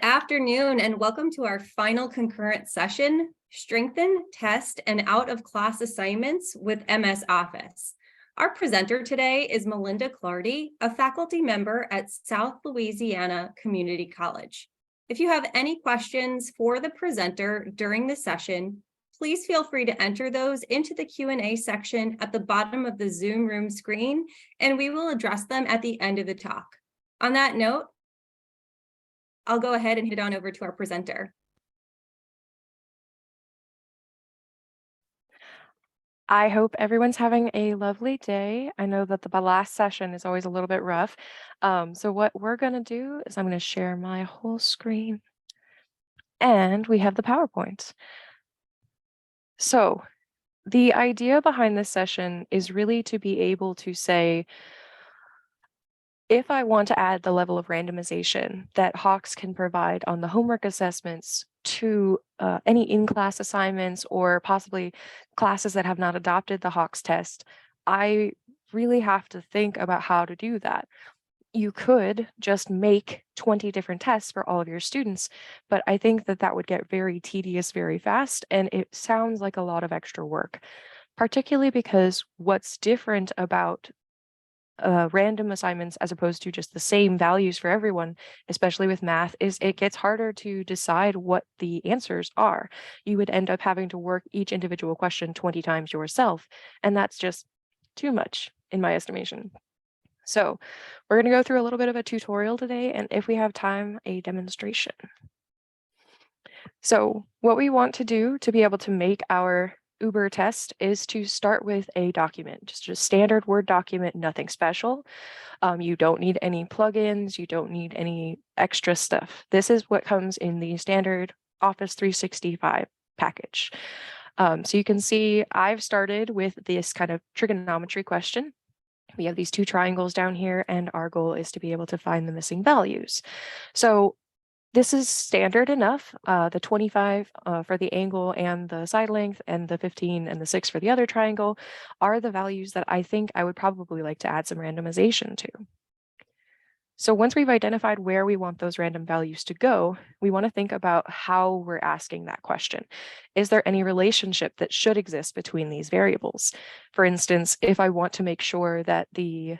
afternoon and welcome to our final concurrent session, Strengthen, Test, and Out-of-Class Assignments with MS Office. Our presenter today is Melinda Clardy, a faculty member at South Louisiana Community College. If you have any questions for the presenter during the session, please feel free to enter those into the Q&A section at the bottom of the Zoom room screen, and we will address them at the end of the talk. On that note, I'll go ahead and head on over to our presenter. I hope everyone's having a lovely day. I know that the last session is always a little bit rough. So what we're going to do is I'm going to share my whole screen. And we have the PowerPoint. So the idea behind this session is really to be able to say, if I want to add the level of randomization that Hawks can provide on the homework assessments to any in-class assignments or possibly classes that have not adopted the Hawks test, I really have to think about how to do that. You could just make 20 different tests for all of your students, but I think that that would get very tedious very fast, and it sounds like a lot of extra work, particularly because what's different about random assignments as opposed to just the same values for everyone, especially with math, is it gets harder to decide what the answers are. You would end up having to work each individual question 20 times yourself, and that's just too much in my estimation. So we're going to go through a little bit of a tutorial today, and if we have time, a demonstration. So what we want to do to be able to make our Uber test is to start with a document, just a standard Word document, nothing special. You don't need any plugins, you don't need any extra stuff. This is what comes in the standard Office 365 package. So you can see I've started with this kind of trigonometry question. We have these two triangles down here, and our goal is to be able to find the missing values. So this is standard enough. The 25 for the angle and the side length, and the 15 and the 6 for the other triangle are the values that I think I would probably like to add some randomization to. So once we've identified where we want those random values to go, we want to think about how we're asking that question. Is there any relationship that should exist between these variables? For instance, if I want to make sure that the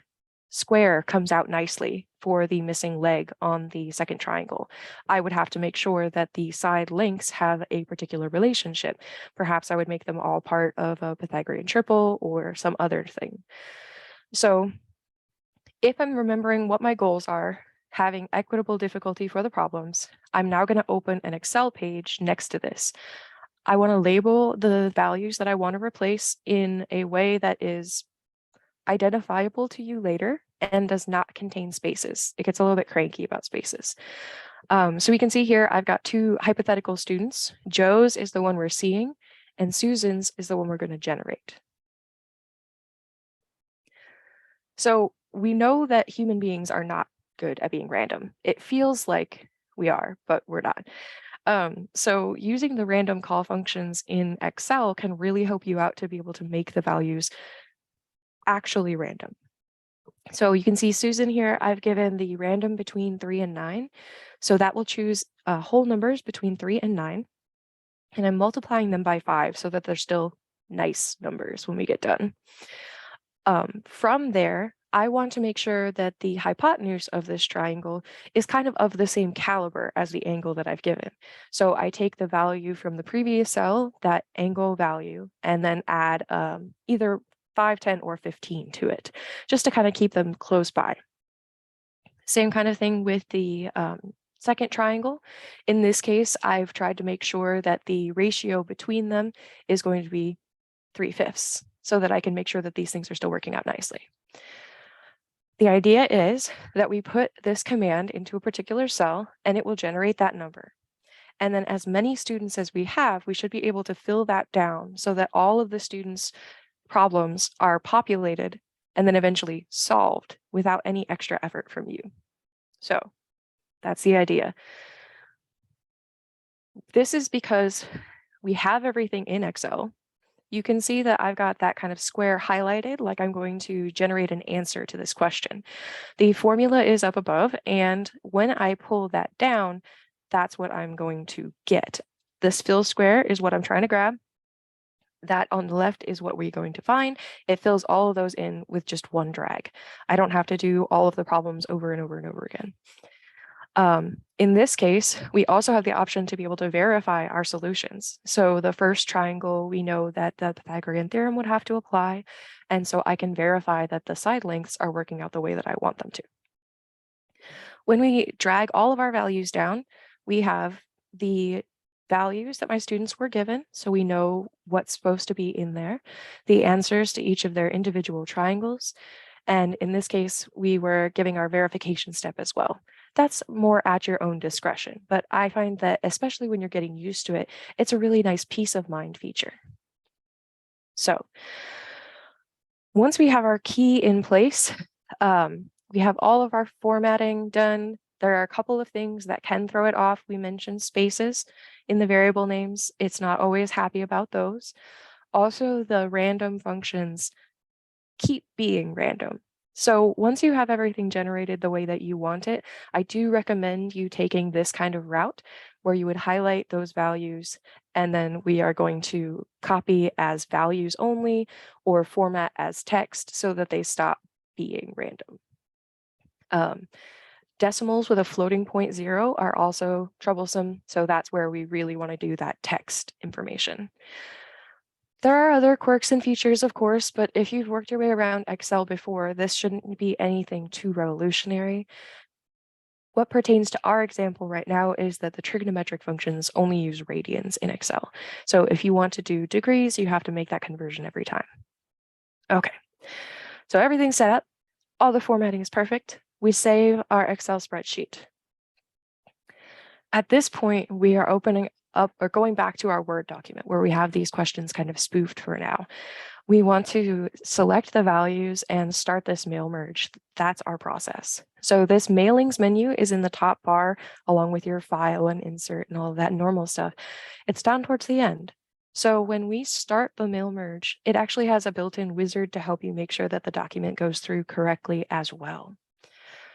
square comes out nicely for the missing leg on the second triangle, I would have to make sure that the side lengths have a particular relationship. Perhaps I would make them all part of a Pythagorean triple or some other thing. So if I'm remembering what my goals are, having equitable difficulty for the problems, I'm now going to open an Excel page next to this. I want to label the values that I want to replace in a way that is identifiable to you later and does not contain spaces. It gets a little bit cranky about spaces. So we can see here, I've got two hypothetical students. Joe's is the one we're seeing, and Susan's is the one we're going to generate. So we know that human beings are not good at being random. It feels like we are, but we're not. So using the random call functions in Excel can really help you out to be able to make the values actually random. So you can see Susan here, I've given the random between 3 and 9. So that will choose whole numbers between 3 and 9. And I'm multiplying them by 5 so that they're still nice numbers when we get done. From there, I want to make sure that the hypotenuse of this triangle is kind of the same caliber as the angle that I've given. So I take the value from the previous cell, that angle value, and then add either 5, 10, or 15 to it, just to kind of keep them close by. Same kind of thing with the second triangle. In this case, I've tried to make sure that the ratio between them is going to be 3/5, so that I can make sure that these things are still working out nicely. The idea is that we put this command into a particular cell, and it will generate that number. And then as many students as we have, we should be able to fill that down so that all of the students' problems are populated and then eventually solved without any extra effort from you. So that's the idea. This is because we have everything in Excel. You can see that I've got that kind of square highlighted, like I'm going to generate an answer to this question. The formula is up above, and when I pull that down, that's what I'm going to get. This fill square is what I'm trying to grab. That on the left is what we're going to find. It fills all of those in with just one drag. I don't have to do all of the problems over and over and over again. In this case, we also have the option to be able to verify our solutions. So the first triangle, we know that the Pythagorean theorem would have to apply. And so I can verify that the side lengths are working out the way that I want them to. When we drag all of our values down, we have the values that my students were given, so we know what's supposed to be in there, the answers to each of their individual triangles, and in this case, we were giving our verification step as well. That's more at your own discretion, but I find that especially when you're getting used to it, it's a really nice peace of mind feature. So once we have our key in place, we have all of our formatting done. There are a couple of things that can throw it off. We mentioned spaces in the variable names. It's not always happy about those. Also, the random functions keep being random. So once you have everything generated the way that you want it, I do recommend you taking this kind of route where you would highlight those values, and then we are going to copy as values only or format as text so that they stop being random. Decimals with a floating point 0 are also troublesome, so that's where we really want to do that text information. There are other quirks and features, of course, but if you've worked your way around Excel before, this shouldn't be anything too revolutionary. What pertains to our example right now is that the trigonometric functions only use radians in Excel. So if you want to do degrees, you have to make that conversion every time. Okay, so everything's set up. All the formatting is perfect. We save our Excel spreadsheet. At this point, we are opening up or going back to our Word document where we have these questions kind of spoofed for now. We want to select the values and start this mail merge. That's our process. So this mailings menu is in the top bar along with your file and insert and all of that normal stuff. It's down towards the end. So when we start the mail merge, it actually has a built-in wizard to help you make sure that the document goes through correctly as well.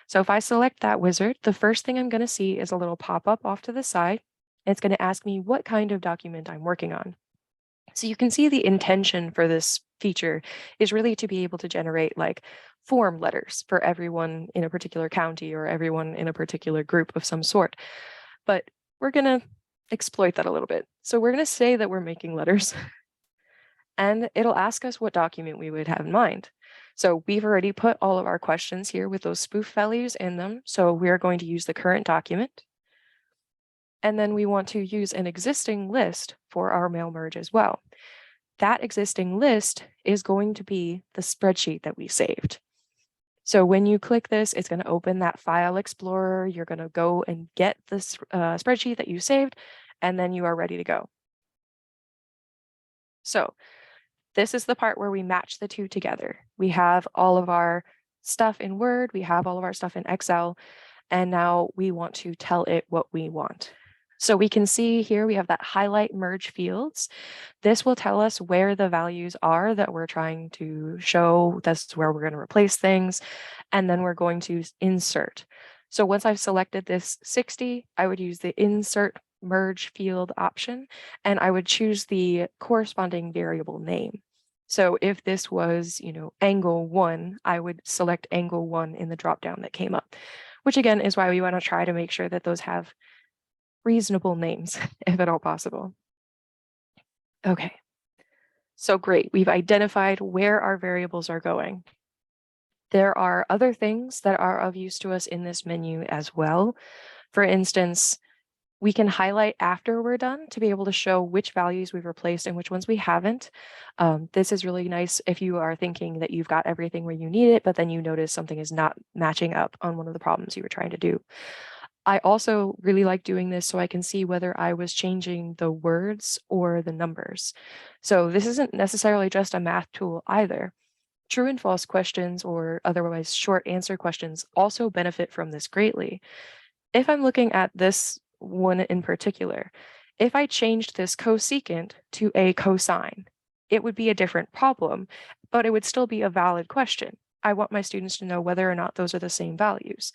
So if I select that wizard, the first thing I'm going to see is a little pop-up off to the side. It's going to ask me what kind of document I'm working on. So you can see the intention for this feature is really to be able to generate like form letters for everyone in a particular county or everyone in a particular group of some sort. But we're going to exploit that a little bit. So we're going to say that we're making letters and it'll ask us what document we would have in mind. So we've already put all of our questions here with those spoof values in them. So we're going to use the current document. And then we want to use an existing list for our mail merge as well. That existing list is going to be the spreadsheet that we saved. So when you click this, it's going to open that file explorer. You're going to go and get this spreadsheet that you saved, and then you are ready to go. So this is the part where we match the two together. We have all of our stuff in Word, we have all of our stuff in Excel, and now we want to tell it what we want. So we can see here we have that highlight merge fields. This will tell us where the values are that we're trying to show. That's where we're going to replace things. And then we're going to insert. So once I've selected this 60, I would use the insert merge field option, and I would choose the corresponding variable name. So if this was, angle 1, I would select angle 1 in the dropdown that came up, which again is why we want to try to make sure that those have reasonable names, if at all possible. Okay, so great. We've identified where our variables are going. There are other things that are of use to us in this menu as well. For instance, we can highlight after we're done to be able to show which values we've replaced and which ones we haven't. This is really nice if you are thinking that you've got everything where you need it, but then you notice something is not matching up on one of the problems you were trying to do. I also really like doing this so I can see whether I was changing the words or the numbers. So this isn't necessarily just a math tool either. True and false questions or otherwise short answer questions also benefit from this greatly. If I'm looking at this one in particular, if I changed this cosecant to a cosine, it would be a different problem, but it would still be a valid question. I want my students to know whether or not those are the same values.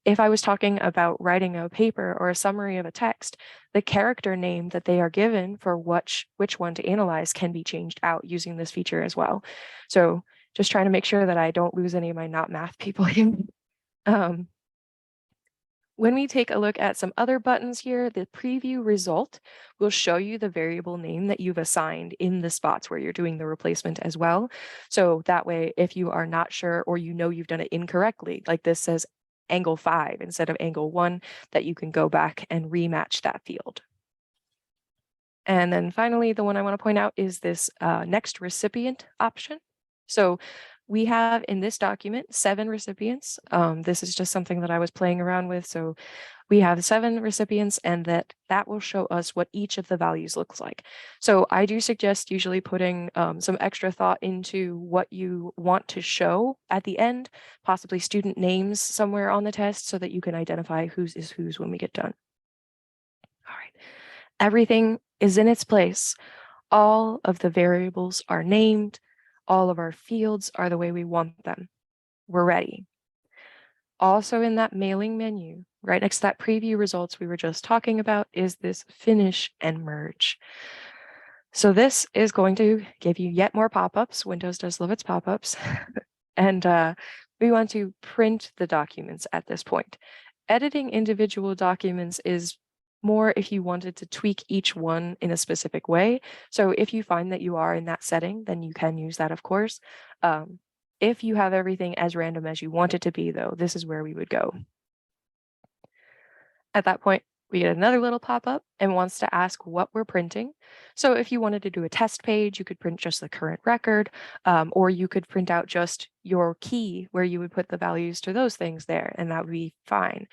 If I was talking about writing a paper or a summary of a text, the character name that they are given for which one to analyze can be changed out using this feature as well. So just trying to make sure that I don't lose any of my not math people here. When we take a look at some other buttons here, the preview result will show you the variable name that you've assigned in the spots where you're doing the replacement as well. So that way, if you are not sure or you know you've done it incorrectly, like this says angle 5 instead of angle 1, that you can go back and rematch that field. And then finally, the one I want to point out is this next recipient option. So we have in this document 7 recipients. This is just something that I was playing around with. So we have 7 recipients, and that will show us what each of the values looks like. So I do suggest usually putting some extra thought into what you want to show at the end, possibly student names somewhere on the test so that you can identify whose is whose when we get done. All right, everything is in its place. All of the variables are named. All of our fields are the way we want them. We're ready. Also in that mailing menu, right next to that preview results we were just talking about, is this finish and merge. So this is going to give you yet more pop-ups. Windows does love its pop-ups. And we want to print the documents at this point. Editing individual documents is more if you wanted to tweak each one in a specific way. So if you find that you are in that setting, then you can use that, of course. If you have everything as random as you want it to be, though, this is where we would go. At that point, we get another little pop-up and wants to ask what we're printing. So if you wanted to do a test page, you could print just the current record, or you could print out just your key where you would put the values to those things there, and that would be fine.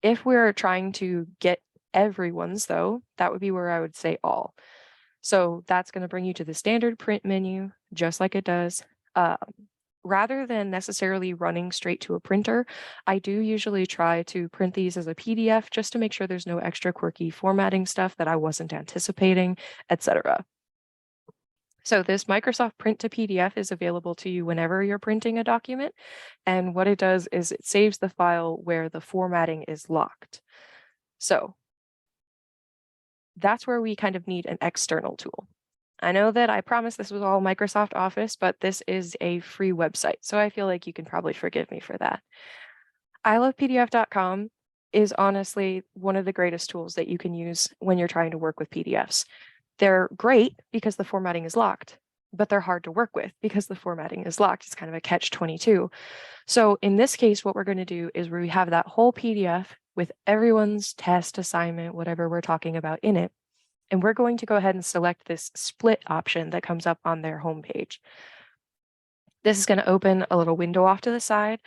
If we're trying to get everyone's, though, that would be where I would say all. So that's going to bring you to the standard print menu, just like it does. Rather than necessarily running straight to a printer, I do usually try to print these as a PDF just to make sure there's no extra quirky formatting stuff that I wasn't anticipating, etc. So this Microsoft Print to PDF is available to you whenever you're printing a document. And what it does is it saves the file where the formatting is locked. So that's where we kind of need an external tool. I know that I promised this was all Microsoft Office, but this is a free website, so I feel like you can probably forgive me for that. I love PDFcom is honestly one of the greatest tools that you can use when you're trying to work with PDFs. They're great because the formatting is locked, but they're hard to work with because the formatting is locked. It's kind of a catch-22. So in this case, what we're going to do is we have that whole PDF with everyone's test assignment, whatever we're talking about in it. And we're going to go ahead and select this split option that comes up on their homepage. This is going to open a little window off to the side,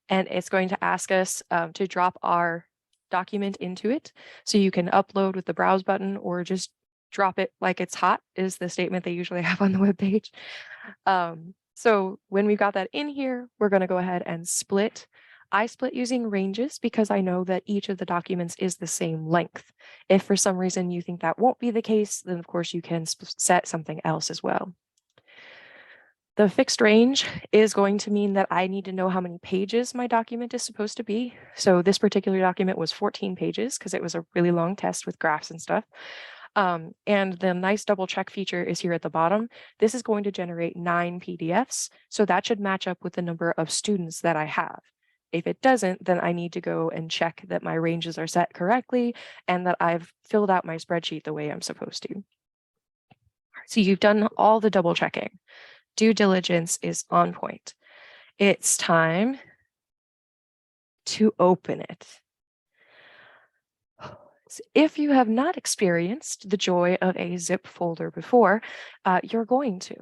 and it's going to ask us to drop our document into it. So you can upload with the browse button or just drop it like it's hot is the statement they usually have on the webpage. So when we've got that in here, we're going to go ahead and split. I split using ranges because I know that each of the documents is the same length. If for some reason you think that won't be the case, then of course you can set something else as well. The fixed range is going to mean that I need to know how many pages my document is supposed to be. So this particular document was 14 pages because it was a really long test with graphs and stuff. And the nice double check feature is here at the bottom. This is going to generate 9 PDFs. So that should match up with the number of students that I have. If it doesn't, then I need to go and check that my ranges are set correctly and that I've filled out my spreadsheet the way I'm supposed to. So you've done all the double checking. Due diligence is on point. It's time to open it. If you have not experienced the joy of a zip folder before, you're going to.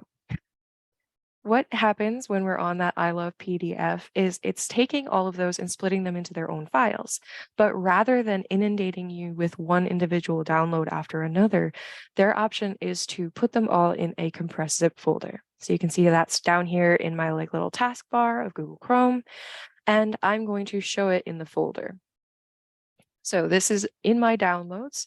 What happens when we're on that I Love PDF is it's taking all of those and splitting them into their own files. But rather than inundating you with one individual download after another, their option is to put them all in a compressed zip folder. So you can see that's down here in my little taskbar of Google Chrome, and I'm going to show it in the folder. So this is in my downloads.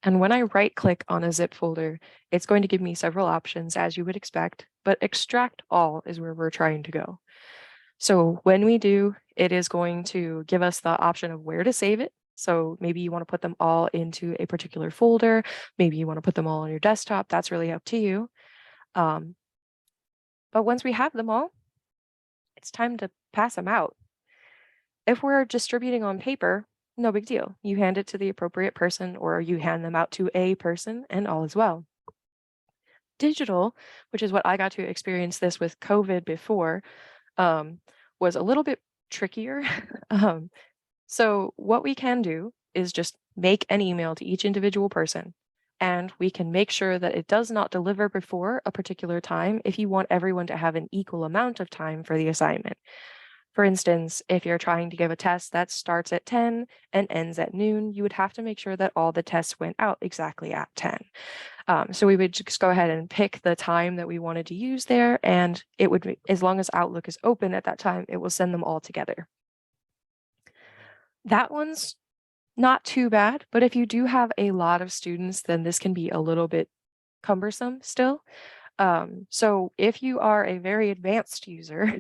And when I right click on a zip folder, it's going to give me several options as you would expect, but extract all is where we're trying to go. So when we do, it is going to give us the option of where to save it. So maybe you want to put them all into a particular folder. Maybe you want to put them all on your desktop. That's really up to you. But once we have them all, it's time to pass them out. If we're distributing on paper, no big deal. You hand it to the appropriate person or you hand them out to a person and all is well. Digital, which is what I got to experience this with COVID before, was a little bit trickier. So what we can do is just make an email to each individual person, and we can make sure that it does not deliver before a particular time if you want everyone to have an equal amount of time for the assignment. For instance, if you're trying to give a test that starts at 10 and ends at noon, you would have to make sure that all the tests went out exactly at 10. So we would just go ahead and pick the time that we wanted to use there, and it would, as long as Outlook is open at that time, it will send them all together. That one's not too bad, but if you do have a lot of students, then this can be a little bit cumbersome still. So if you are a very advanced user,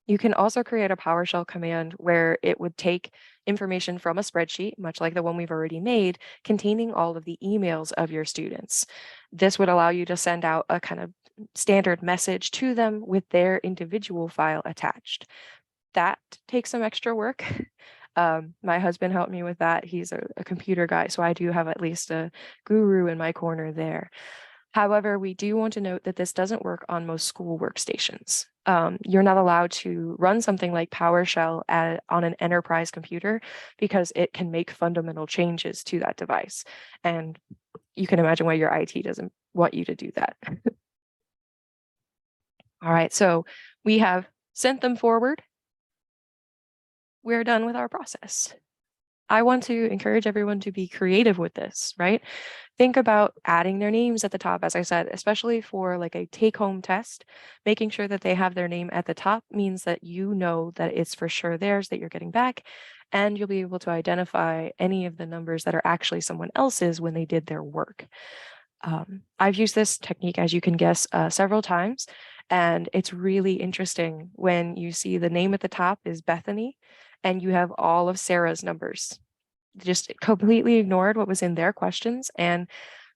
you can also create a PowerShell command where it would take information from a spreadsheet, much like the one we've already made, containing all of the emails of your students. This would allow you to send out a kind of standard message to them with their individual file attached. That takes some extra work. My husband helped me with that. He's a computer guy, so I do have at least a guru in my corner there. However, we do want to note that this doesn't work on most school workstations. You're not allowed to run something like PowerShell on an enterprise computer because it can make fundamental changes to that device. And you can imagine why your IT doesn't want you to do that. All right, so we have sent them forward. We're done with our process. I want to encourage everyone to be creative with this, right? Think about adding their names at the top, as I said, especially for like a take-home test. Making sure that they have their name at the top means that you know that it's for sure theirs that you're getting back, and you'll be able to identify any of the numbers that are actually someone else's when they did their work. I've used this technique, as you can guess, several times, and it's really interesting when you see the name at the top is Bethany, and you have all of Sarah's numbers. Just completely ignored what was in their questions and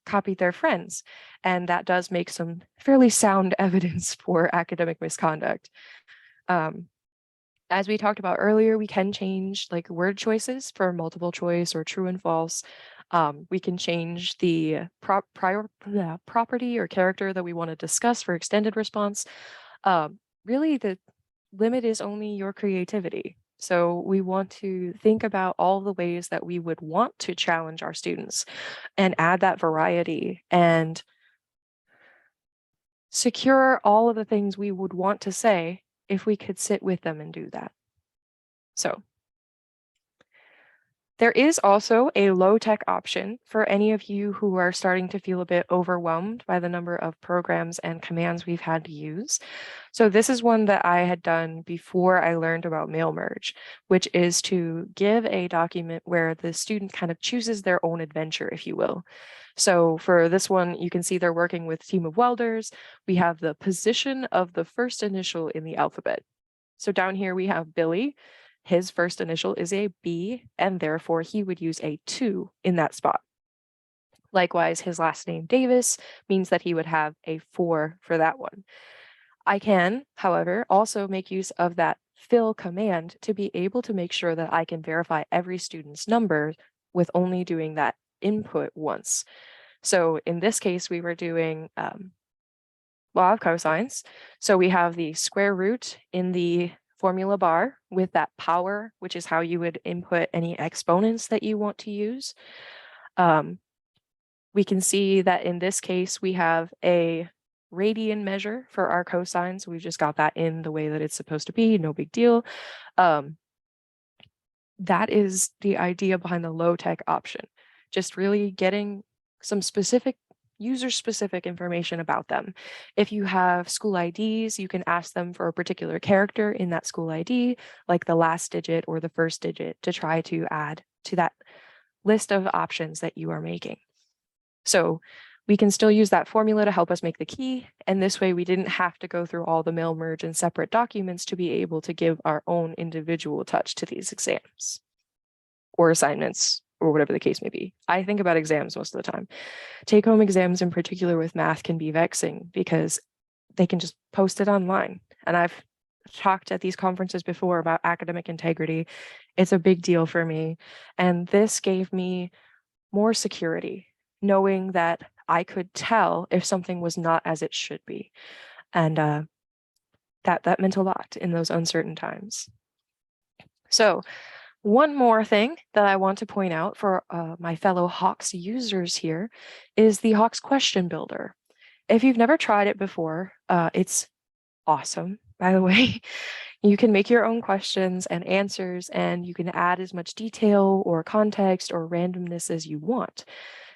copied their friends. And that does make some fairly sound evidence for academic misconduct. As we talked about earlier, we can change like word choices for multiple choice or true and false. We can change the property or character that we want to discuss for extended response. Really, the limit is only your creativity. So we want to think about all the ways that we would want to challenge our students and add that variety and secure all of the things we would want to say if we could sit with them and do that. So there is also a low-tech option for any of you who are starting to feel a bit overwhelmed by the number of programs and commands we've had to use. So this is one that I had done before I learned about mail merge, which is to give a document where the student kind of chooses their own adventure, if you will. So for this one, you can see they're working with a team of welders. We have the position of the first initial in the alphabet. So down here we have Billy. His first initial is a B, and therefore he would use a 2 in that spot. Likewise, his last name Davis means that he would have a 4 for that one. I can, however, also make use of that fill command to be able to make sure that I can verify every student's number with only doing that input once. So in this case, we were doing law of cosines. So we have the square root in the formula bar with that power, which is how you would input any exponents that you want to use. We can see that in this case, we have a radian measure for our cosines. We've just got that in the way that it's supposed to be, no big deal. That is the idea behind the low-tech option, just really getting some specific user-specific information about them. If you have school IDs, you can ask them for a particular character in that school ID, like the last digit or the first digit, to try to add to that list of options that you are making. So We can still use that formula to help us make the key, and this way we didn't have to go through all the mail merge and separate documents to be able to give our own individual touch to these exams or assignments or whatever the case may be. I think about exams most of the time. Take-home exams in particular with math can be vexing because they can just post it online. And I've talked at these conferences before about academic integrity. It's a big deal for me. And this gave me more security, knowing that I could tell if something was not as it should be. And that meant a lot in those uncertain times. So one more thing that I want to point out for my fellow Hawks users here is the Hawks question builder. If you've never tried it before, it's awesome, by the way. You can make your own questions and answers, and you can add as much detail or context or randomness as you want.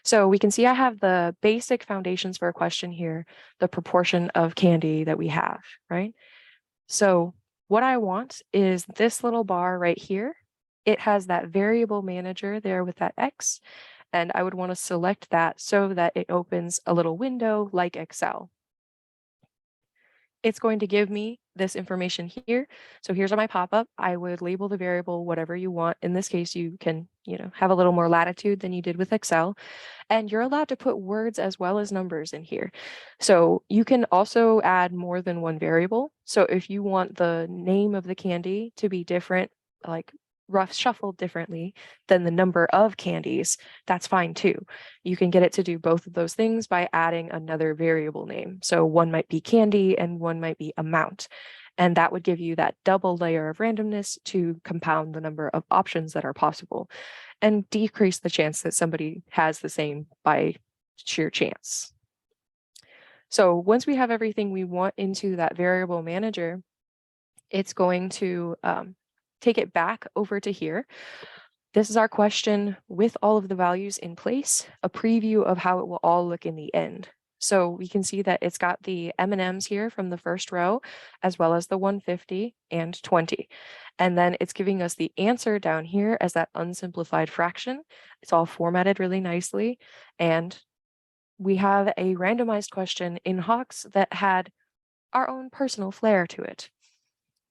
So we can see I have the basic foundations for a question here, the proportion of candy that we have, right? So what I want is this little bar right here. It has that variable manager there with that X, and I would want to select that so that it opens a little window like Excel. It's going to give me this information here. So here's my pop-up. I would label the variable whatever you want. In this case, you can, have a little more latitude than you did with Excel. And you're allowed to put words as well as numbers in here. So you can also add more than one variable. So if you want the name of the candy to be different, like rough shuffled differently than the number of candies, that's fine too. You can get it to do both of those things by adding another variable name. So one might be candy and one might be amount. And that would give you that double layer of randomness to compound the number of options that are possible and decrease the chance that somebody has the same by sheer chance. So once we have everything we want into that variable manager, it's going to take it back over to here. This is our question with all of the values in place, a preview of how it will all look in the end. So we can see that it's got the M&Ms here from the first row, as well as the 150 and 20. And then it's giving us the answer down here as that unsimplified fraction. It's all formatted really nicely. And we have a randomized question in Hawks that had our own personal flair to it.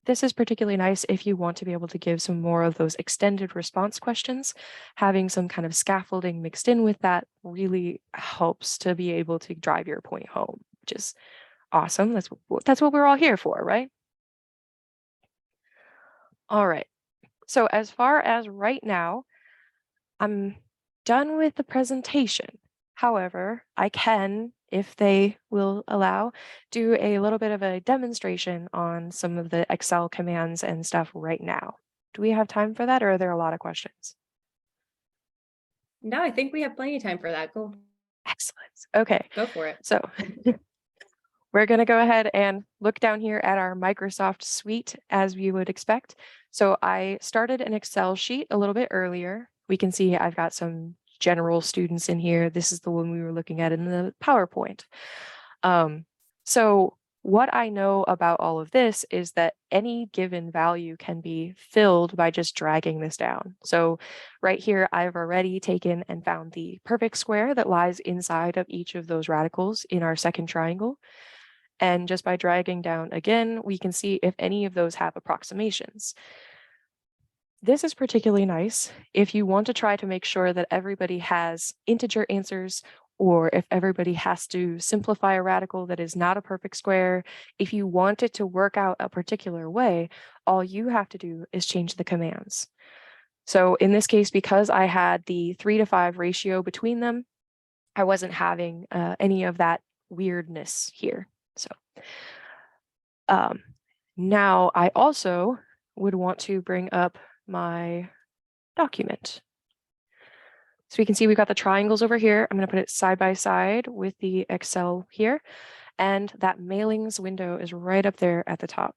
This is particularly nice if you want to be able to give some more of those extended response questions. Having some kind of scaffolding mixed in with that really helps to be able to drive your point home, which is awesome. That's what we're all here for, right? All right. So as far as right now, I'm done with the presentation. However, I can, if they will allow, do a little bit of a demonstration on some of the Excel commands and stuff right now. Do we have time for that, or are there a lot of questions? No, I think we have plenty of time for that. Go. Excellent. Okay. Go for it. So we're going to go ahead and look down here at our Microsoft suite as we would expect. So I started an Excel sheet a little bit earlier. We can see I've got some general students in here. This is the one we were looking at in the PowerPoint. So what I know about all of this is that any given value can be filled by just dragging this down. So right here, I've already taken and found the perfect square that lies inside of each of those radicals in our second triangle. And just by dragging down again, we can see if any of those have approximations. This is particularly nice if you want to try to make sure that everybody has integer answers, or if everybody has to simplify a radical that is not a perfect square. If you want it to work out a particular way, all you have to do is change the commands. So in this case, because I had the 3-to-5 ratio between them, I wasn't having any of that weirdness here. So now I also would want to bring up my document. So we can see we've got the triangles over here. I'm going to put it side by side with the Excel here. And that mailings window is right up there at the top.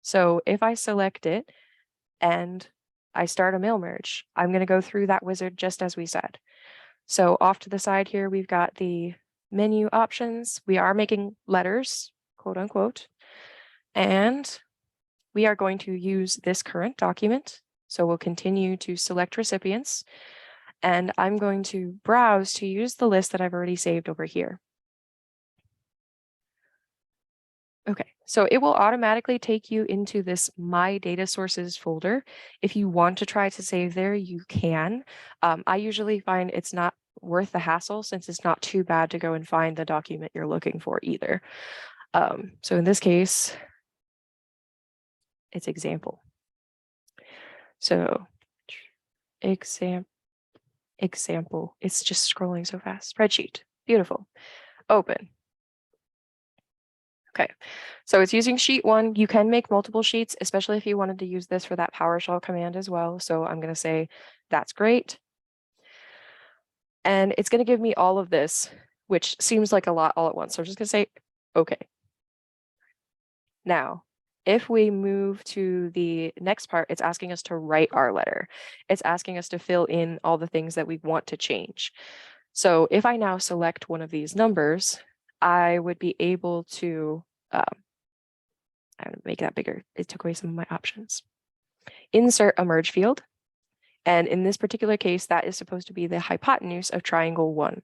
So if I select it and I start a mail merge, I'm going to go through that wizard just as we said. So off to the side here, we've got the menu options. We are making letters, quote unquote. And we are going to use this current document. So we'll continue to select recipients. And I'm going to browse to use the list that I've already saved over here. Okay, so it will automatically take you into this My Data Sources folder. If you want to try to save there, you can. I usually find it's not worth the hassle since it's not too bad to go and find the document you're looking for either. So in this case, it's example. So example, it's just scrolling so fast. Spreadsheet, beautiful. Open. Okay, so it's using sheet 1. You can make multiple sheets, especially if you wanted to use this for that PowerShell command as well. So I'm going to say that's great. And it's going to give me all of this, which seems like a lot all at once. So I'm just going to say, okay. Now, if we move to the next part, it's asking us to write our letter. It's asking us to fill in all the things that we want to change. So if I now select one of these numbers, I would be able to, I'm going to make that bigger. It took away some of my options. Insert a merge field. And in this particular case, that is supposed to be the hypotenuse of triangle 1.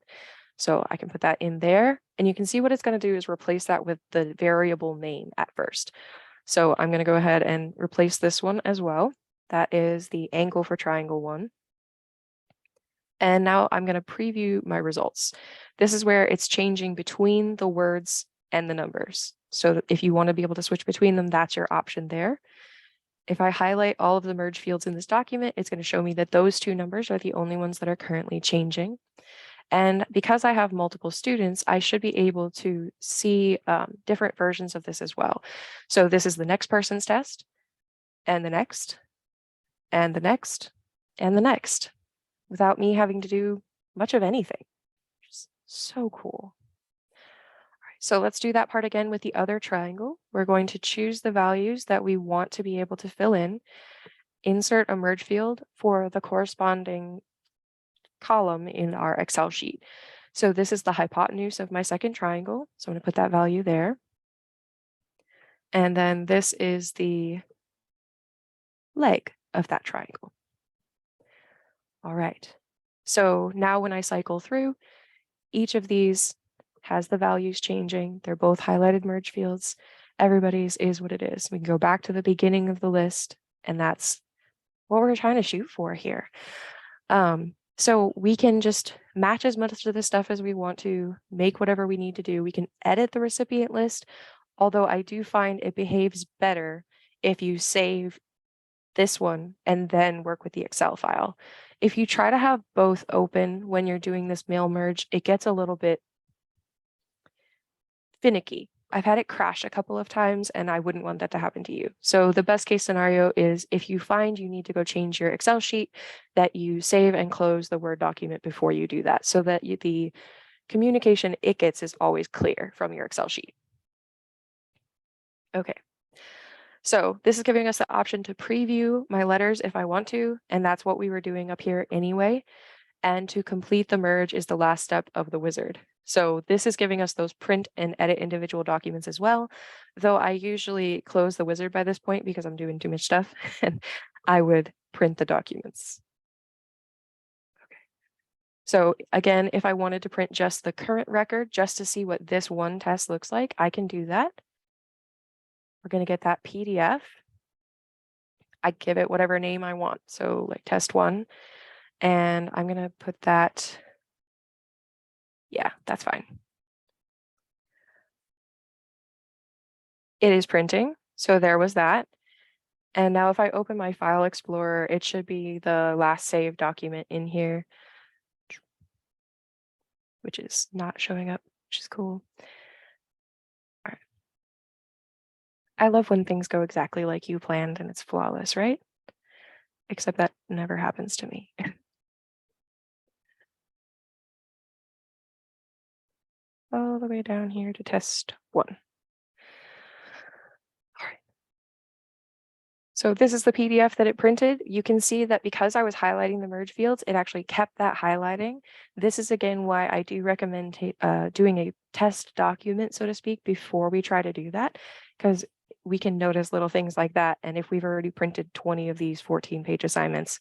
So I can put that in there, and you can see what it's going to do is replace that with the variable name at first. So I'm going to go ahead and replace this one as well. That is the angle for triangle 1. And now I'm going to preview my results. This is where it's changing between the words and the numbers. So if you want to be able to switch between them, that's your option there. If I highlight all of the merge fields in this document, it's going to show me that those two numbers are the only ones that are currently changing. And because I have multiple students, I should be able to see different versions of this as well. So this is the next person's test, and the next, and the next, and the next, without me having to do much of anything. Just so cool. All right, so let's do that part again with the other triangle. We're going to choose the values that we want to be able to fill in, insert a merge field for the corresponding column in our Excel sheet. So this is the hypotenuse of my second triangle. So I'm going to put that value there. And then this is the leg of that triangle. All right. So now when I cycle through, each of these has the values changing. They're both highlighted merge fields. Everybody's is what it is. We can go back to the beginning of the list, and that's what we're trying to shoot for here. So we can just match as much of this stuff as we want to, make whatever we need to do. We can edit the recipient list, although I do find it behaves better if you save this one and then work with the Excel file. If you try to have both open when you're doing this mail merge, it gets a little bit finicky. I've had it crash a couple of times, and I wouldn't want that to happen to you. So the best case scenario is if you find you need to go change your Excel sheet, that you save and close the Word document before you do that, so that the communication it gets is always clear from your Excel sheet. Okay. So this is giving us the option to preview my letters if I want to, and that's what we were doing up here anyway. And to complete the merge is the last step of the wizard. So this is giving us those print and edit individual documents as well, though I usually close the wizard by this point because I'm doing too much stuff, and I would print the documents. Okay. So again, if I wanted to print just the current record, just to see what this one test looks like, I can do that. We're going to get that PDF. I give it whatever name I want. So like test 1, and I'm going to put that. Yeah, that's fine. It is printing. So there was that. And now if I open my file explorer, it should be the last saved document in here, which is not showing up, which is cool. All right. I love when things go exactly like you planned and it's flawless, right? Except that never happens to me. All the way down here to test 1. All right. So this is the PDF that it printed. You can see that because I was highlighting the merge fields, it actually kept that highlighting. This is again why I do recommend doing a test document, so to speak, before we try to do that, because we can notice little things like that. And if we've already printed 20 of these 14-page assignments,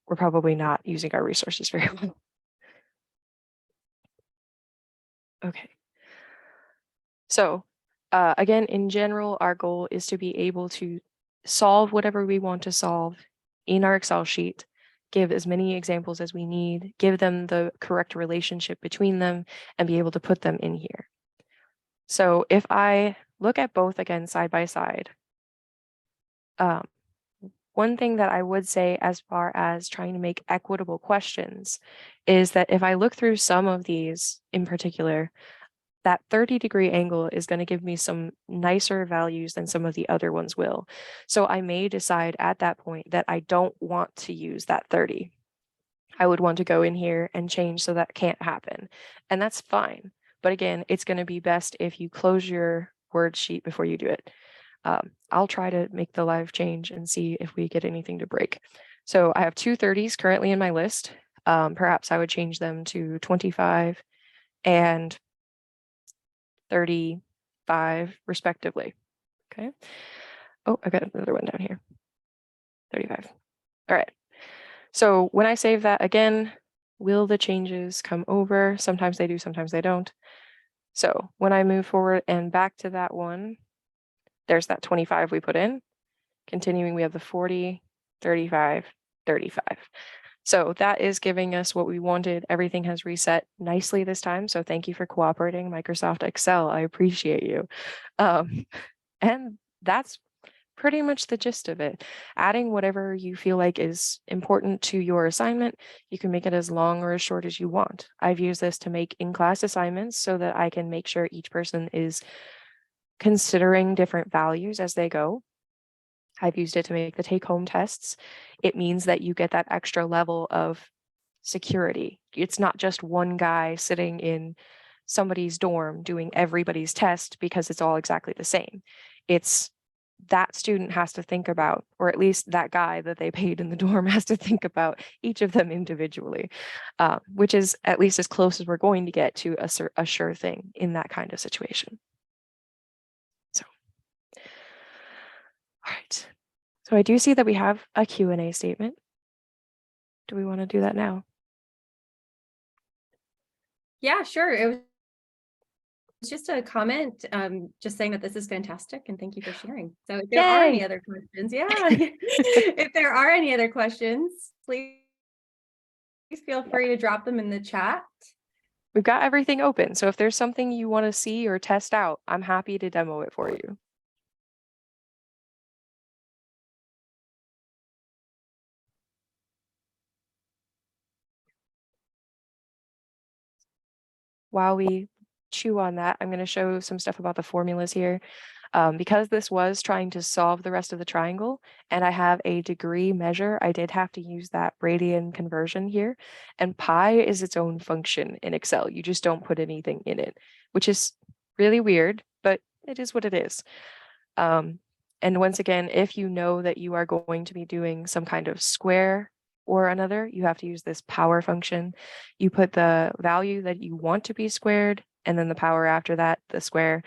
we're probably not using our resources very well. Okay. So again, in general, our goal is to be able to solve whatever we want to solve in our Excel sheet, give as many examples as we need, give them the correct relationship between them, and be able to put them in here. So if I look at both again side by side, one thing that I would say as far as trying to make equitable questions is that if I look through some of these in particular, that 30-degree angle is going to give me some nicer values than some of the other ones will. So I may decide at that point that I don't want to use that 30. I would want to go in here and change so that can't happen. And that's fine. But again, it's going to be best if you close your word sheet before you do it. I'll try to make the live change and see if we get anything to break. So I have two 30s currently in my list. Perhaps I would change them to 25 and 35 respectively. Okay. Oh, I got another one down here. 35. All right. So when I save that again, will the changes come over? Sometimes they do, sometimes they don't. So when I move forward and back to that one, there's that 25 we put in. Continuing, we have the 40, 35, 35. So that is giving us what we wanted. Everything has reset nicely this time. So thank you for cooperating, Microsoft Excel. I appreciate you. And that's pretty much the gist of it. Adding whatever you feel like is important to your assignment, you can make it as long or as short as you want. I've used this to make in-class assignments so that I can make sure each person is considering different values as they go. I've used it to make the take-home tests. It means that you get that extra level of security. It's not just one guy sitting in somebody's dorm doing everybody's test because it's all exactly the same. It's that student has to think about, or at least that guy that they paid in the dorm has to think about each of them individually, which is at least as close as we're going to get to a sure thing in that kind of situation. So, all right. So I do see that we have a Q&A statement. Do we want to do that now? Yeah, sure. It was just a comment, just saying that this is fantastic and thank you for sharing. So if there are any other questions, if there are any other questions, please feel free to drop them in the chat. We've got everything open. So if there's something you want to see or test out, I'm happy to demo it for you. While we chew on that, I'm going to show some stuff about the formulas here. Because this was trying to solve the rest of the triangle and I have a degree measure, I did have to use that radian conversion here. And pi is its own function in Excel. You just don't put anything in it, which is really weird, but it is what it is. And once again, if you know that you are going to be doing some kind of square or another, you have to use this power function. You put the value that you want to be squared and then the power after that, the square.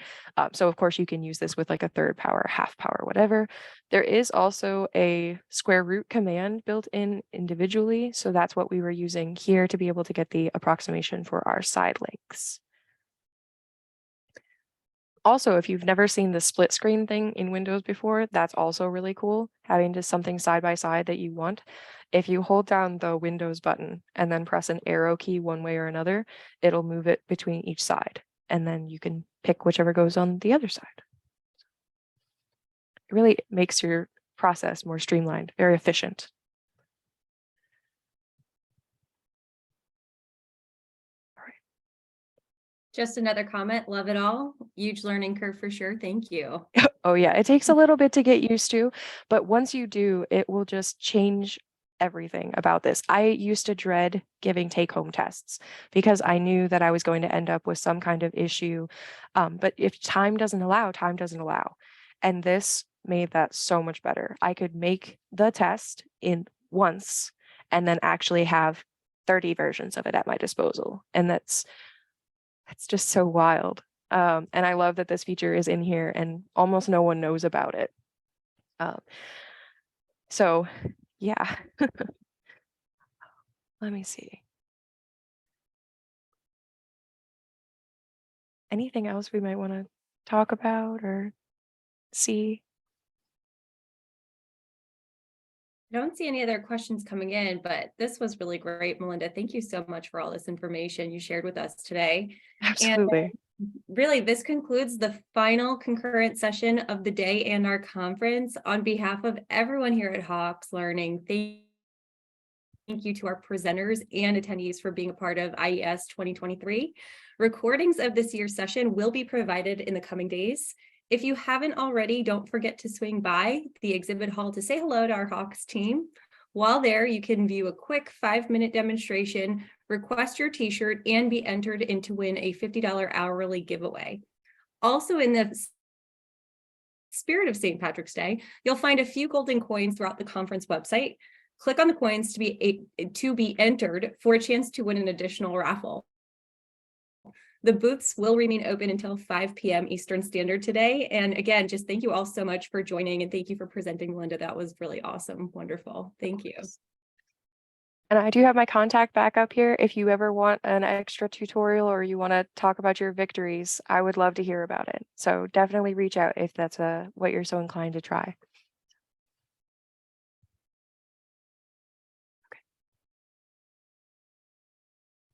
So of course you can use this with like a third power, half power, whatever. There is also a square root command built in individually. So that's what we were using here to be able to get the approximation for our side lengths. Also, if you've never seen the split screen thing in Windows before, that's also really cool, having just something side by side that you want. If you hold down the Windows button and then press an arrow key one way or another, it'll move it between each side, and then you can pick whichever goes on the other side. It really makes your process more streamlined, very efficient. Just another comment, love it all. Huge learning curve for sure. Thank you. Oh yeah, it takes a little bit to get used to, but once you do, it will just change everything about this. I used to dread giving take-home tests because I knew that I was going to end up with some kind of issue. But if time doesn't allow, time doesn't allow. And this made that so much better. I could make the test in once and then actually have 30 versions of it at my disposal. And that's just so wild. And I love that this feature is in here and almost no one knows about it. So yeah. Let me see. Anything else we might want to talk about or see? I don't see any other questions coming in, but this was really great, Melinda. Thank you so much for all this information you shared with us today. Absolutely. Really, this concludes the final concurrent session of the day and our conference. On behalf of everyone here at Hawks Learning, thank you to our presenters and attendees for being a part of IES 2023. Recordings of this year's session will be provided in the coming days. If you haven't already, don't forget to swing by the exhibit hall to say hello to our Hawks team. While there, you can view a quick 5-minute demonstration, request your t-shirt, and be entered in to win a $50 hourly giveaway. Also, in the spirit of St. Patrick's Day, you'll find a few golden coins throughout the conference website. Click on the coins to be entered for a chance to win an additional raffle. The booths will remain open until 5 p.m. Eastern Standard today. And again, just thank you all so much for joining, and thank you for presenting, Melinda. That was really awesome. Wonderful. Thank you. And I do have my contact back up here. If you ever want an extra tutorial or you want to talk about your victories, I would love to hear about it. So definitely reach out if that's what you're so inclined to try.